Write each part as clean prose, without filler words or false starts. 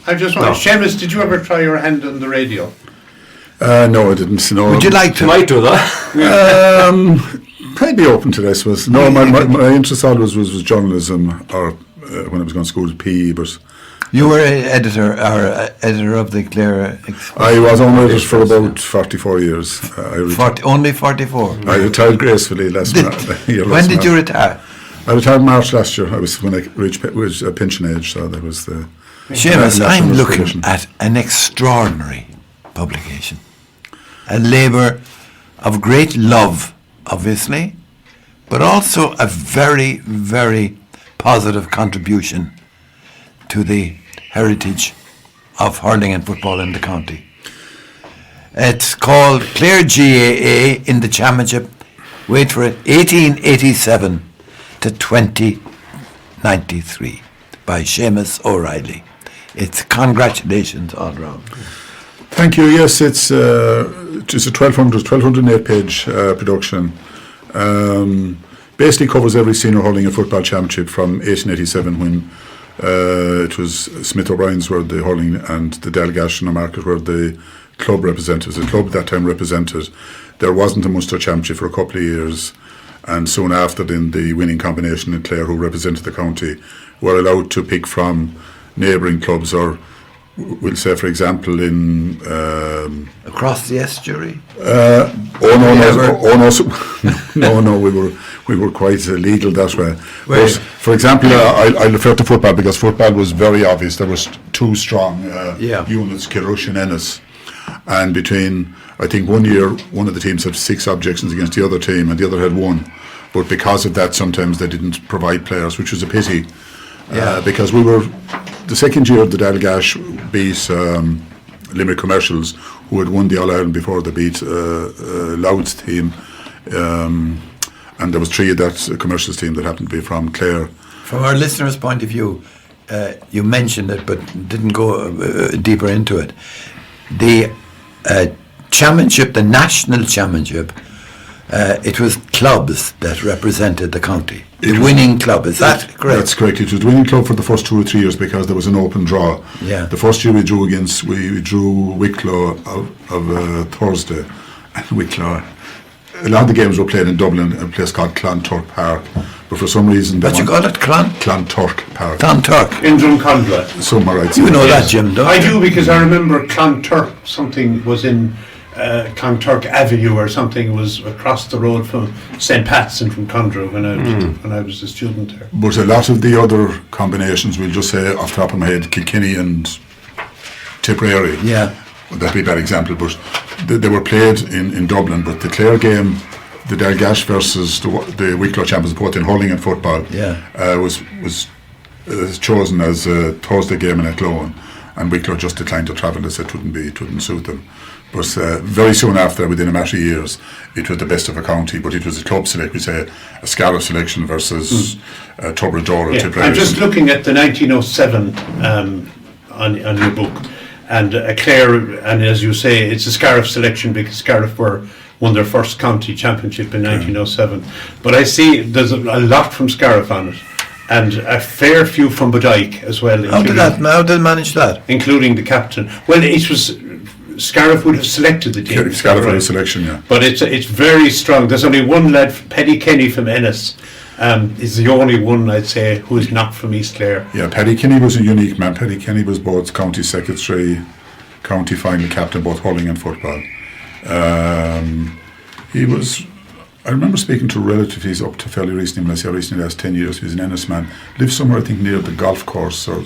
I just wondering, Seamus, did you ever try your hand on the radio? No, I didn't. No. Would you like to? Might do that. I'd be open to this. No, my interest always was journalism, or when I was going to school, PE. But you were editor of the Clare. I was on editor for about 44 years. Only 44. I retired gracefully last year. When did you retire? I retired in March last year. I was when I reached pension age, so that was the. Seamus, I'm looking at an extraordinary publication, a labour of great love, obviously, but also a very, very positive contribution to the heritage of hurling and football in the county. It's called Clare GAA in the Championship, wait for it, 1887 to 2093 by Seamus O'Reilly. It's congratulations all round. Thank you. Yes, it's a 1,208 page production. Basically covers every senior hurling and football championship from 1887 when it was Smith O'Brien's were the hurling and the Dalgash and Market were the club representatives. The club at that time represented. There wasn't a Munster championship for a couple of years, and soon after then the winning combination in Clare, who represented the county, were allowed to pick from neighbouring clubs, or we'll say, for example, in across the estuary. No. We were quite legal that way. But for example, I refer to football because football was very obvious. There was two strong units, Kilrush and Ennis, and between, I think, one year one of the teams had 6 objections against the other team, and the other had 1. But because of that, sometimes they didn't provide players, which was a pity. Because we were the second year the Dalgash beat Limerick Commercials, who had won the All-Ireland before they beat Louth's team, and there was 3 of that Commercials team that happened to be from Clare. From our listeners' point of view, you mentioned it but didn't go deeper into it. The championship, the national championship, it was clubs that represented the county. The winning club, is that correct? That's correct. It was the winning club for the first 2 or 3 years because there was an open draw. Yeah. The first year we drew Wicklow of Thursday, and Wicklow. A lot of the games were played in Dublin, a place called Clonturk Park, but for some reason... But you call it Clonturk Park. Clonturk. In Drumcondra. Somewhere I'd say. You know that, Jim, don't you? I do, because I remember Clonturk, something was in Clonturk Avenue or something, was across the road from St. Pat's and from Condra when I was a student there. But a lot of the other combinations, we'll just say off the top of my head, Kilkenny and Tipperary. Yeah. Would that be a bad example? But they were played in Dublin. But the Clare game, the Dalgash versus the Wicklow champions, both in hurling and football, was chosen as a Thursday game in Athlone, and Wicklow just declined to travel. They said it wouldn't suit them. But very soon after, within a matter of years, it was the best of a county. But it was a club select, we say a Scariff selection versus Tubber-Dora. I'm just looking at the 1907 on your book. And Clare, and as you say, it's a Scariff selection because Scariff won their first county championship in 1907. But I see there's a lot from Scariff on it, and a fair few from Bodyke as well. How did they manage that? Including the captain. Well, it was Scariff would have selected the team. Scariff had a selection, yeah. But it's very strong. There's only one lad, Paddy Kenny from Ennis. Is the only one, I'd say, who is not from East Clare. Yeah, Paddy Kenny was a unique man. Paddy Kenny was both county secretary, county final captain, both hurling and football. He was, I remember speaking to relatives up to fairly recently, when I say recently, last 10 years, he was an Ennis man. Lived somewhere, I think, near the golf course or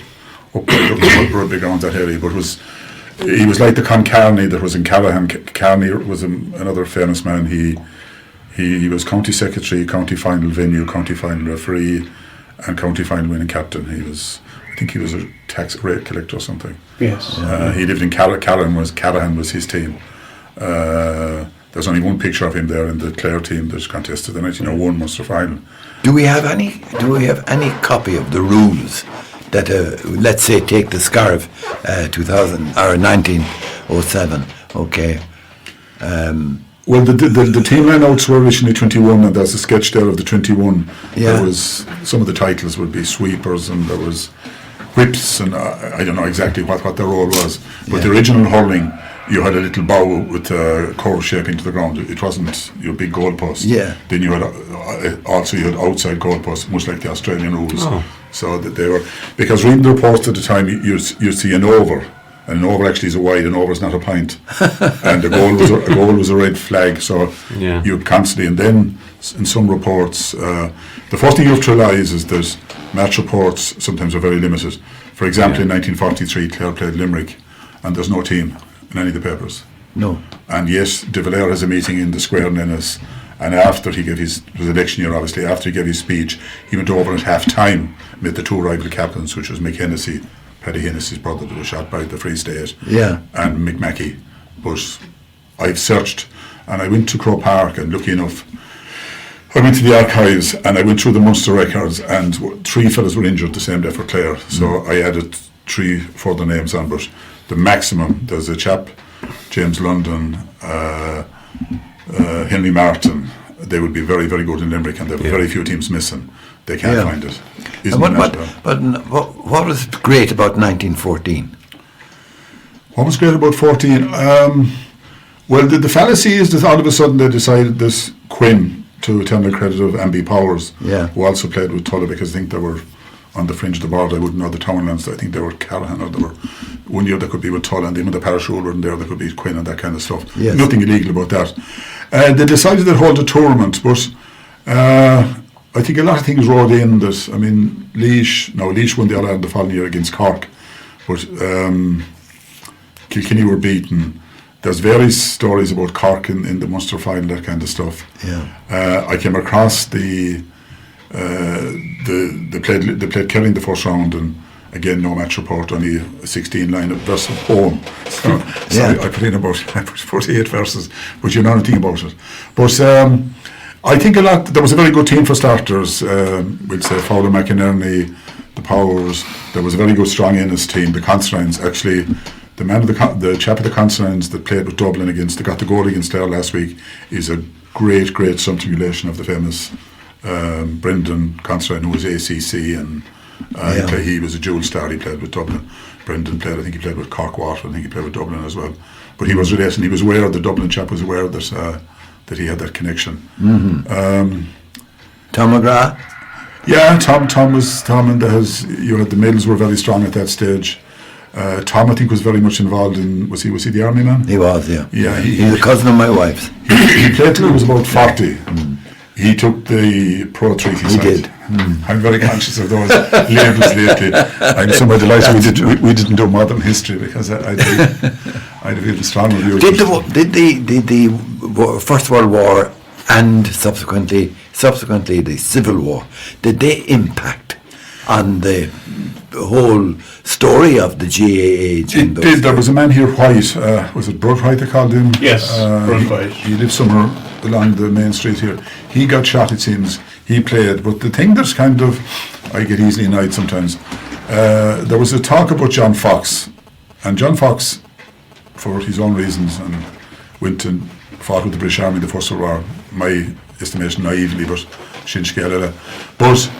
up rugby grounds, that area, but he was like the Concarney that was in Callahan. Carney was another famous man. He was county secretary, county final venue, county final referee, and county final winning captain. I think he was a tax rate collector or something. Yes. He lived in Callahan was his team. There's only one picture of him there in the Clare team that contested the 1901 Munster final. Do we have any copy of the rules that let's say take the Scariff 2000 or 1907? Okay. Well, the team lineouts were originally 21, and there's a sketch there of the 21. Yeah. There was some of the titles would be sweepers, and there was whips, and I don't know exactly what their role was. But the original hurling, you had a little bow with a curve shape into the ground. It wasn't your big goalpost. Yeah. Then you had also you had outside goalposts, much like the Australian rules. Oh. So that they were, because reading the reports at the time, you see an over, and an over actually is a wide, an over is not a pint, and a goal was a red flag. So you'd constantly, and then in some reports, the first thing you have to realise is that match reports sometimes are very limited. For example, in 1943, Clare played Limerick, and there's no team in any of the papers. No. And yes, De Valera has a meeting in the square in Ennis, and after he gave it was election year obviously, after he gave his speech, he went over at half time, met the two rival captains, which was Mick Hennessy, Paddy Hennessy's brother that was shot by the Free State, and Mick Mackey. But I've searched, and I went to Croke Park, and lucky enough, I went to the archives and I went through the Munster records, and 3 fellas were injured the same day for Clare, so I added 3 further names on, but the maximum, there's a chap, James London, Henry Martin, they would be very, very good in Limerick, and there are very few teams missing. They can't find it. What was great about 1914? What was great about 14? Well, the fallacy is that all of a sudden they decided this Quinn, to attend the credit of Amby Powers, who also played with Tulla, because I think they were on the fringe of the board. I wouldn't know the Townlands. I think they were Callahan, or they were one year they could be with Tulla, and then when the Parashule were in there, they could be Quinn and that kind of stuff. Yes. Nothing illegal about that. They decided they'd hold a tournament, but I think a lot of things rode in that. I mean, Laois won the All-Ireland the following year against Cork, but Kilkenny were beaten. There's various stories about Cork in the Munster final, that kind of stuff. I came across they played Kerry in the first round, and again no match report, only a 16 line versus home. So I put in about 48 verses, but you know nothing about it. But I think there was a very good team for starters. We'll say Fowler, McInerney, the Powers. There was a very good strong Ennis team. The Constantines actually. The man, the chap of the Constantines that played with Dublin got the goal against Clare last week, is a great something relation of the famous Brendan Constantine, who was ACC, and he was a dual star. He played with Dublin. Brendan played, I think he played with Cork Water, I think he played with Dublin as well. But he was related, he was aware, the Dublin chap was aware that he had that connection. Tom McGrath? Yeah, Tom, and you had the Mills were very strong at that stage. Tom, I think, was very much involved in. Was he the army man? He was, yeah. Yeah, he's a cousin of my wife's. He played till he was about 40. He took the pro treaty side. He did. I'm very conscious of those labels lately. I'm somewhat delighted we didn't do modern history, because I'd have even stronger views. Did the First World War and subsequently the Civil War, did they impact on the whole story of the GAA? It did. There was a man here, White. Was it Brod White they called him? Yes, Brod White. He lived somewhere along the main street here. He got shot, it seems. He played. But the thing that's kind of, I get easily annoyed sometimes, there was a talk about John Fox. And John Fox, for his own reasons, and went and fought with the British Army in the First World War, my estimation naively, but Shinshke. But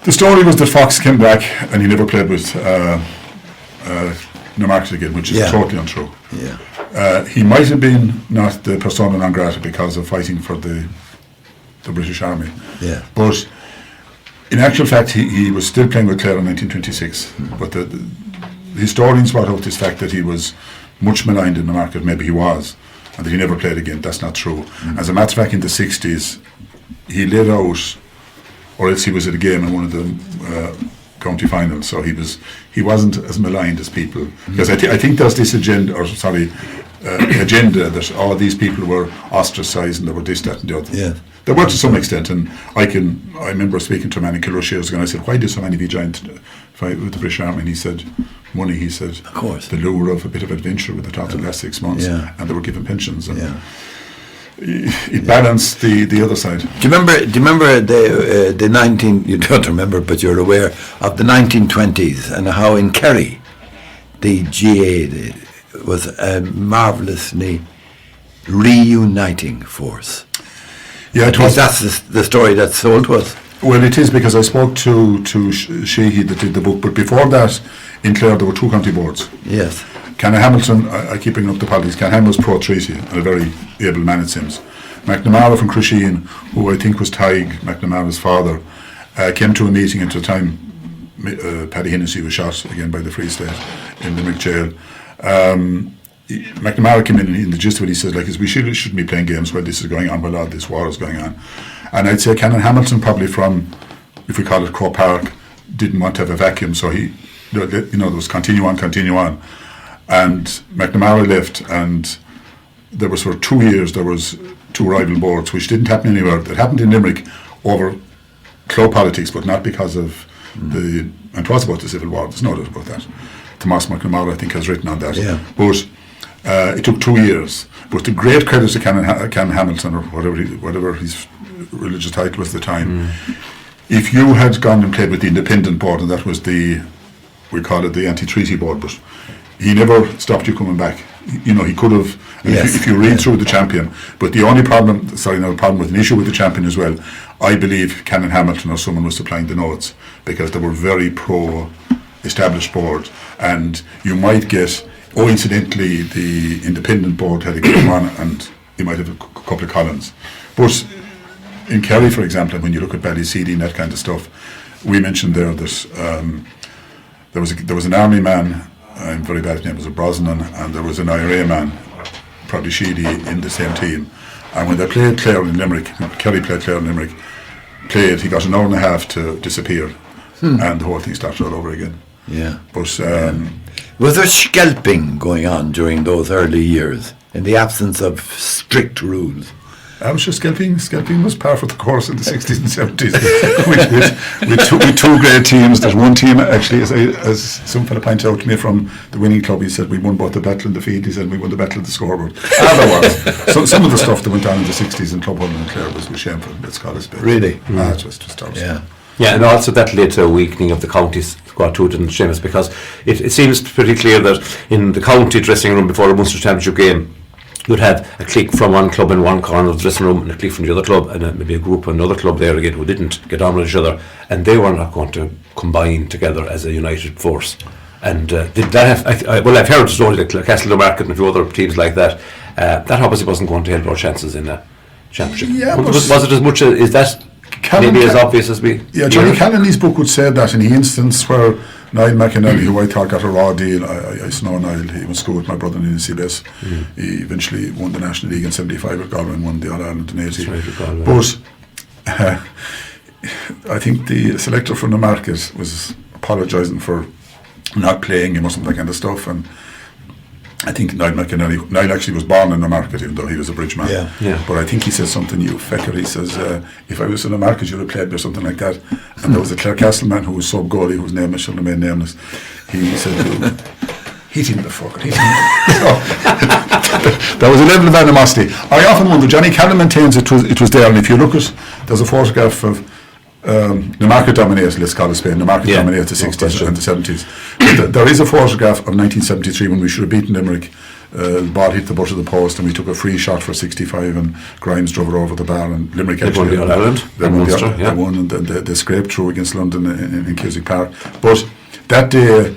the story was that Fox came back and he never played with Newmarket again, which is totally untrue. He might have been not the persona non grata because of fighting for the British Army. But in actual fact, he was still playing with Clare in 1926. But the historians brought out this fact that he was much maligned in the market. Maybe he was, and that he never played again. That's not true. As a matter of fact, in the 60s, he laid out, or else he was at a game in one of the county finals. So he wasn't as maligned as people, because I think there's this agenda that all these people were ostracised and they were this, that, and the other. They were to some extent, and I remember speaking to a man in Kilrush years ago, and I said, "Why do so many be joined with the British Army?" And he said, "Money." He said, "Of course, the lure of a bit of adventure with the talk the last 6 months, and they were given pensions." And it balanced the other side. Do you remember the 19? You don't remember, but you're aware of the 1920s and how in Kerry the GAA was a marvellously reuniting force. Yeah, that's the story that's sold to us. Well, it is, because I spoke to Sheehy that did the book, but before that, in Clare, there were 2 county boards. Yes. Canon Hamilton, I keep bringing up the politics, Canon Hamilton was pro-treaty and a very able man, it seems. McNamara from Crusheen, who I think was Tig, McNamara's father, came to a meeting at the time. Paddy Hennessy was shot again by the Free State in Limerick jail. McNamara came in the gist of it, he says, like, we shouldn't be playing games while this is going on, while all this war is going on. And I'd say Canon Hamilton, probably from, if we call it Crow Park, didn't want to have a vacuum, so he, there was continue on. And McNamara left, and there was for 2 years, there was 2 rival boards, which didn't happen anywhere. It happened in Limerick over club politics, but not because of and it was about the Civil War, there's no doubt about that. Tomas McNamara, I think, has written on that. Yeah. But it took 2 years. But the great credit to Canon Hamilton, or whatever his religious title was at the time, if you had gone and played with the independent board, and that was we call it the anti-treaty board, but he never stopped you coming back. He could have, if you read through the champion, but the only problem with an issue with the champion as well, I believe Canon Hamilton or someone was supplying the notes, because they were very pro-established board, and you might get, incidentally, the independent board had a game on, and you might have a couple of columns. But in Kerry, for example, when you look at Ballyseedy and that kind of stuff, we mentioned there that there was an army man, I'm very bad at name, was a Brosnan, and there was an IRA man, probably Sheedy, in the same team. And when they played Clare in Limerick, Kerry played Clare in Limerick, he got an hour and a half to disappear, and the whole thing started all over again. Yeah. But was there scalping going on during those early years, in the absence of strict rules? I was just scalping was par for the course in the 60s and 70s with 2 great teams. There's one team, actually, as some fella pointed out to me from the winning club, he said we won both the battle and the field. He said we won the battle of the scoreboard. There was. So some of the stuff that went on in the 60s in Club Hall and Clare was shameful, let's call it a bit. Really? It was just awesome. Yeah. Yeah, and also that led to a weakening of the county's squad too, and Seamus, because it seems pretty clear that in the county dressing room before a Munster Championship game, you'd have a clique from one club in one corner of the dressing room and a clique from the other club, and maybe a group from another club there again who didn't get on with each other, and they were not going to combine together as a united force. And did that have, I've heard stories like Castlemarket and a few other teams like that. That obviously wasn't going to help our chances in a championship. Yeah, was it as much as, is that maybe as obvious as we? Yeah, Johnny Callaghan's book would say that in the instance where Niall McAnally, who I thought got a raw deal, I know Niall, he went to school with my brother in the CBS. He eventually won the National League in 75 with Galway and won the All-Ireland in 80. But I think the selector from the market was apologising for not playing him or something, that kind of stuff, and I think Niall actually was born in the market, even though he was a bridge man. Yeah. But I think he said something, you fecker, he says, if I was in the market, you'd have played me or something like that. And there was a Clarecastle man who was sub-goalie, whose name I should remain nameless. He said, hit him the fucker, hit him. There was a level of animosity. I often wonder, Johnny Callum maintains it was there, and if you look at, there's a photograph of the market dominated, let's call it Spain, the market dominated the 60s and the 70s. But there is a photograph of 1973 when we should have beaten Limerick. The ball hit the butt of the post and we took a free shot for 65 and Grimes drove it over the bar and Limerick won the All-Ireland. They won and they scraped through against London in Cusick Park. But that day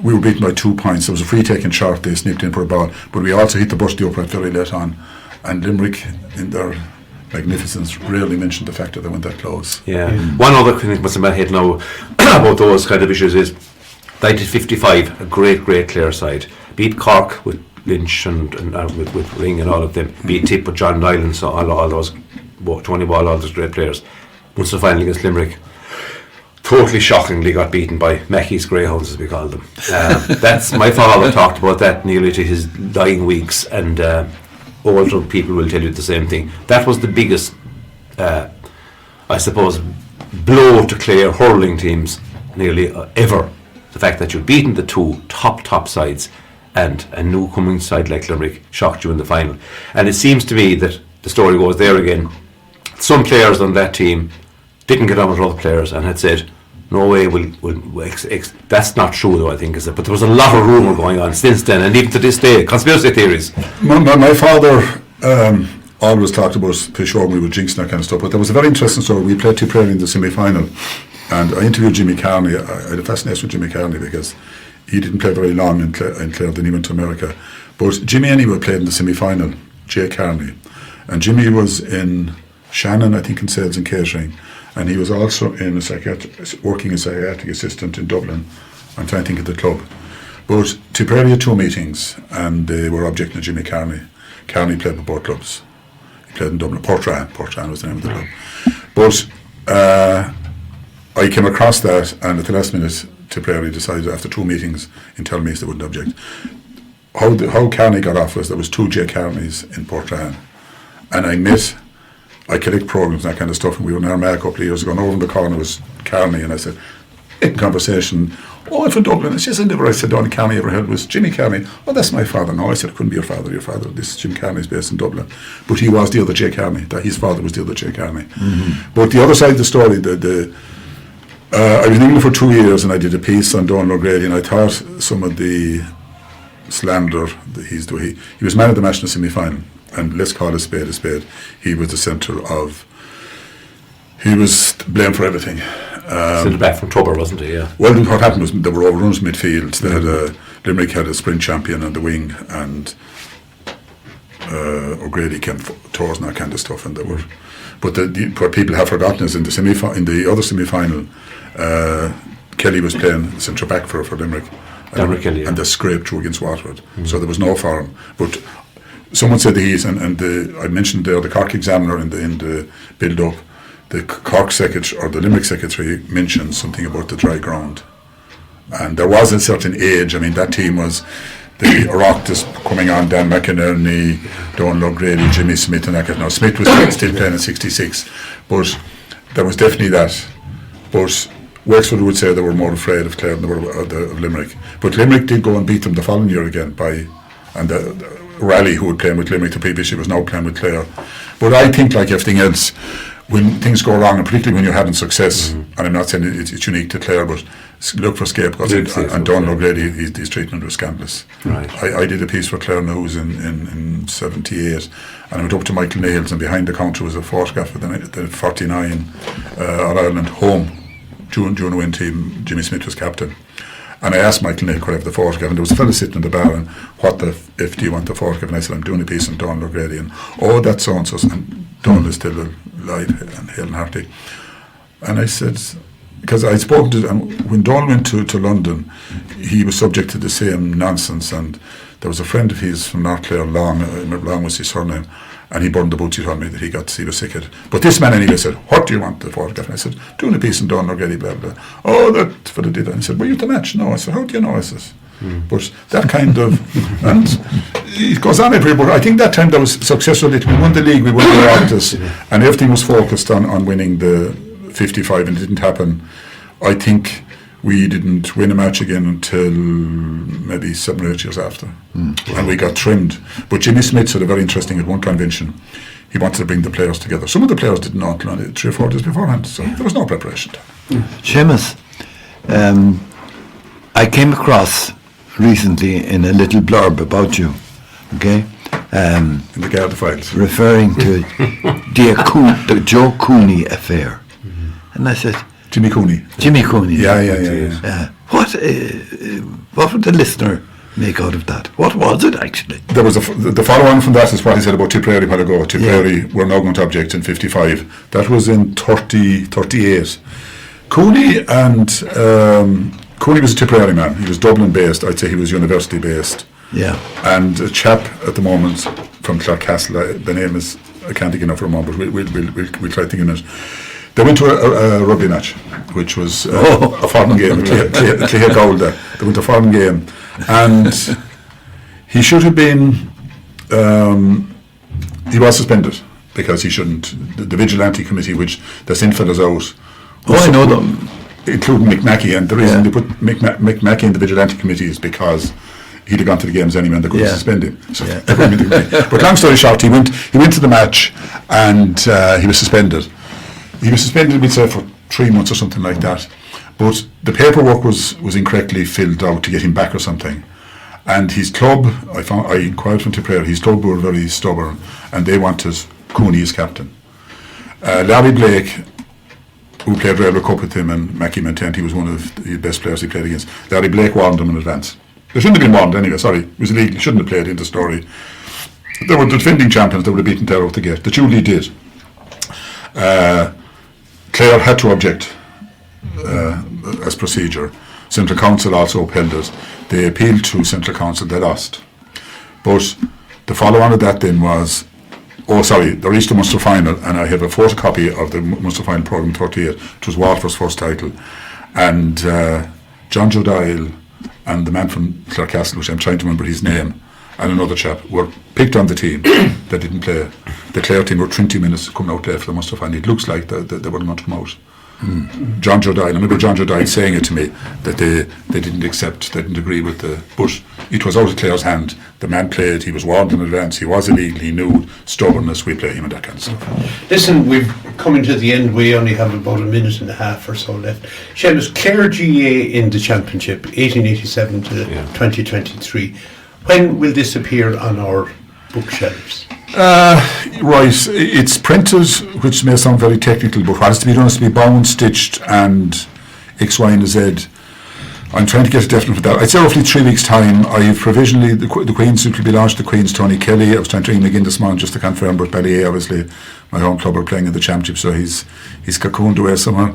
we were beaten by 2 points. There was a free taken shot, they snipped in for a ball, but we also hit the butt of the upright very late on, and Limerick in their magnificence rarely mentioned the fact that they went that close. One other thing that's in my head now about those kind of issues is 1955, a great Clare side beat Cork with Lynch and with Ring and all of them, beat Tip with John Nyland, so all those Tony Ball, all those great players. Munster final against Limerick, totally shockingly got beaten by Mackey's Greyhounds, as we call them. That's my father talked about that nearly to his dying weeks, and older people will tell you the same thing. That was the biggest, I suppose, blow to Clare hurling teams nearly ever. The fact that you'd beaten the 2 top sides and a new coming side like Limerick shocked you in the final. And it seems to me that the story goes there again. Some players on that team didn't get on with other players and had said, no way, that's not true though, I think, is it? But there was a lot of rumour going on since then, and even to this day, conspiracy theories. My father always talked about Peshawar, we were jinxing that kind of stuff. But there was a very interesting story. We played Tipperary in the semi-final, and I interviewed Jimmy Carney. I had a fascination with Jimmy Carney because he didn't play very long in Clare, then he went to America. But Jimmy anyway played in the semi-final, Jay Carney. And Jimmy was in Shannon, I think, in sales and catering. And he was also in working as a psychiatric assistant in Dublin. I'm trying to think of the club. But Tipperary had 2 meetings, and they were objecting to Jimmy Carney. Carney played for both clubs. He played in Dublin. Portrane was the name of the club. But I came across that, and at the last minute, Tipperary decided after 2 meetings in Telmees they wouldn't object. How Carney got off was there was 2 J. Carneys in Portrane. And I collect programs and that kind of stuff, and we were in Armagh a couple of years ago, and over in the corner was Carney, and I said, in conversation, I'm from Dublin. And she said, I said, the only Carney I ever heard was Jimmy Carney. Oh, that's my father. No, I said, it couldn't be your father. This is Jim Carney's based in Dublin. But he was the other J. Carney. His father was the other J. Carney. Mm-hmm. But the other side of the story, I was in England for 2 years, and I did a piece on Donald O'Grady, and I thought some of the slander that he was man of the match in the semi-final, and let's call a spade a spade. He was the centre of. He was blamed for everything. Sent back from Tubber, wasn't he? Yeah. Well, what happened was there were overruns midfield. They had Limerick had a sprint champion on the wing, and O'Grady came towards and that kind of stuff, and there were. But what people have forgotten is in the other semi-final, Kelly was playing centre back for Limerick. Kelly, and they scraped through against Waterford. So there was no for him. But someone said I mentioned there the Cork examiner in the build-up, the Cork secretary or the Limerick secretary mentioned something about the dry ground. And there was a certain age. I mean, that team was the Oireachtas coming on, Dan McInerney, Donald O'Grady, Jimmy Smith and that kind of. Now, Smith was still playing in 66, but there was definitely that. But Wexford would say they were more afraid of Clare than they were of Limerick. But Limerick did go and beat them the following year again and the Raleigh, who was playing with Limerick the previous year, was now playing with Clare. But I think, like everything else, when things go wrong, and particularly when you're having success, and I'm not saying it's unique to Clare, but look for scapegoats. And Donald O'Grady, his treatment was scandalous. Right. I did a piece for Clare News in 78, and I went up to Michael Nails, and behind the counter was a photograph of the 49 All-Ireland home June win team. Jimmy Smith was captain. And I asked Michael Nail could I have the photograph, and there was a fellow sitting in the bar, and what the if do you want the photograph? And I said, I'm doing a piece on Donald O'Grady, and that's so and so, and Donald is still alive and hale and hearty. And I said, because I spoke to, and when Donald went to London, he was subject to the same nonsense, and there was a friend of his from North Clare, Long was his surname, and he burned the boots. He told me that he was sick of it. But this man anyway said, what do you want the photograph? And I said, doing a piece on Donald O'Grady, blah, blah. Oh, that fella did that. And he said, were you at the match? No. I said, how do you know? I said, but that kind of, and it goes on everywhere. I think that time there was successful. We won the league, we won the Oireachtas, and everything was focused on winning the 55, and it didn't happen. I think we didn't win a match again until maybe 7 or 8 years after, and we got trimmed. But Jimmy Smith said a very interesting at one convention. He wanted to bring the players together. Some of the players didn't know until 3 or 4 days beforehand, so there was no preparation. Seamus, I came across recently in a little blurb about you, okay? In the Garda files. Referring to the Joe Cooney affair. And I said, Jimmy Cooney. Yeah. What would the listener make out of that? What was it actually? There was the follow-on from that is what he said about Tipperary a while ago. Tipperary were now going to object in 55. That was in 38. Cooney Cooney was a Tipperary man. He was Dublin based. I'd say he was university based. Yeah. And a chap at the moment from Clarecastle, the name is, I can't think enough for a moment, but we'll try thinking it. They went to a rugby match, which was a foreign game, Clare GAA. They went to a foreign game, and he should have been, he was suspended because he shouldn't. The vigilante committee, which they sent fellas out. I know them. Including McMackey, and the reason they put McMackey in the vigilante committee is because he'd have gone to the games anyway and they couldn't suspend him. So but long story short, he went to the match and he was suspended. He was suspended, we'd say, for 3 months or something like that. But the paperwork was incorrectly filled out to get him back or something. And his club, I inquired from Tipperary, his club were very stubborn and they wanted Cooney is captain. Larry Blake, who played Railway Cup with him, and Mackie maintained he was one of the best players he played against. Larry Blake warned them in advance. They shouldn't have been warned anyway, sorry. It was illegal. He shouldn't have played in the story. They were the defending champions. They would have beaten Clare out the gate. The Julie did. Clare had to object as procedure. Central Council also upheld it. They appealed to Central Council. They lost. But the follow-on of that then was, they reached the Munster final, and I have a photocopy of the Munster final programme 38. It was Waterford's first title. And John Joe Doyle and the man from Clarecastle, which I'm trying to remember his name, and another chap, were picked on the team that didn't play. The Clare team were 20 minutes coming out there for the Munster final. It looks like they weren't going to come out. John Joe Doyle, I remember John Joe Doyle saying it to me, that they didn't accept, they didn't agree with but it was out of Clare's hand. The man played, he was warned in advance, he was illegal, he knew stubbornness, we play him and that kind of stuff. Listen, we've come into the end, we only have about a minute and a half or so left. Seamus, Clare GAA in the Championship, 1887 to 2023. When will this appear on our bookshelves? Right, it's printed, which may sound very technical, but what has to be done is to be bound, stitched, and X, Y, and Z. I'm trying to get a definite for that. I'd say roughly 3 weeks' time. I've provisionally, the Queen's will be launched, the Queen's Tony Kelly. I was trying to ring again this morning just to confirm, but Ballyea, obviously, my home club, are playing in the Championship, so he's cocooned away somewhere.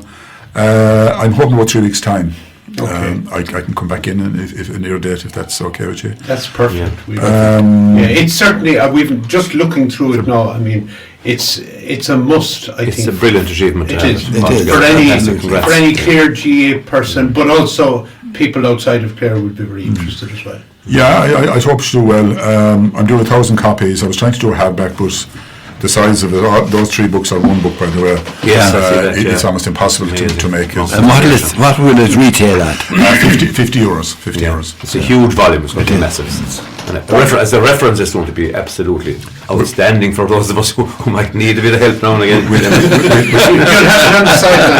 I'm hoping about 3 weeks' time. Okay. I can come back in if a near date, if that's okay with you. That's perfect. It's certainly, we've just looking through it now. I mean, it's a must. I think it's a brilliant achievement. It is For any Clare GAA person, but also people outside of Clare would be very interested as well. Yeah, I hope to do well. I'm doing 1,000 copies. I was trying to do a hardback, but the size of it, those 3 books are 1 book, by the way. It's almost impossible to make. And what will it retail at? 50 euros. 50 euros. It's a huge volume. It's going to be massive. And as a reference, it's going to be absolutely outstanding for those of us who might need a bit of help now and again. You'll have it on the side of that.